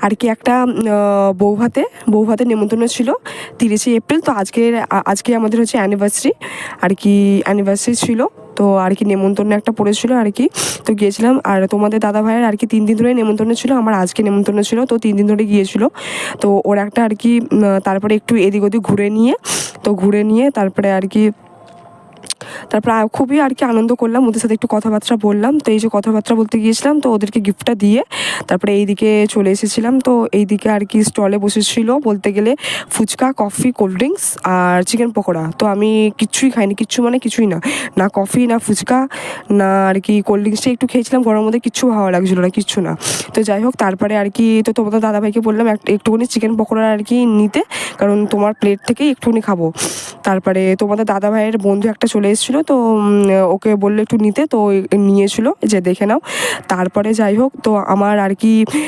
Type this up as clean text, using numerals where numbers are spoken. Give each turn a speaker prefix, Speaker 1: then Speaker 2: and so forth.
Speaker 1: আর কি একটা বউ ভাতের নেমন্তন্ন ছিল 30শে এপ্রিল। তো আজকে আমাদের হচ্ছে অ্যানিভার্সারি ছিল। তো আর কি নেমন্তন্ন একটা পড়েছিল আর কি, তো গিয়েছিলাম। আর তোমাদের দাদা ভাইয়ের আর কি 3 দিন ধরে নেমন্তন্ন ছিল, আমার আজকে নেমন্তন্ন ছিল, তো 3 দিন ধরে গিয়েছিল। তো ওর একটা আর কি তারপরে একটু এদিক ওদিক ঘুরে নিয়ে তারপরে খুবই আর কি আনন্দ করলাম, ওদের সাথে একটু কথাবার্তা বললাম। তো এই যে কথাবার্তা বলতে গিয়েছিলাম, তো ওদেরকে গিফটটা দিয়ে তারপরে এইদিকে চলে এসেছিলাম। তো এইদিকে আর কি স্টলে বসেছিল বলতে গেলে ফুচকা, কফি, কোল্ড ড্রিঙ্কস আর চিকেন পকোড়া। তো আমি কিচ্ছুই খাইনি, কিছুই না, না কফি না ফুচকা না আর কি কোল্ড ড্রিঙ্কসটা একটু খেয়েছিলাম গরমের মধ্যে, কিচ্ছু ভালো লাগছিলো না, কিচ্ছু না। তো যাই হোক, তারপরে আর কি তো তোমাদের দাদাভাইকে বললাম একটুখানি চিকেন পকোড়া আর কি নিতে, কারণ তোমার প্লেট থেকেই একটুখানি খাবো। তারপরে তোমাদের দাদা ভাইয়ের বন্ধু একটা চলে এসেছিলো, তো ওকে বললো একটু নিতে, তো নিয়েছিল যে দেখে নাও। তারপরে যাই হোক, তো আমার আর কি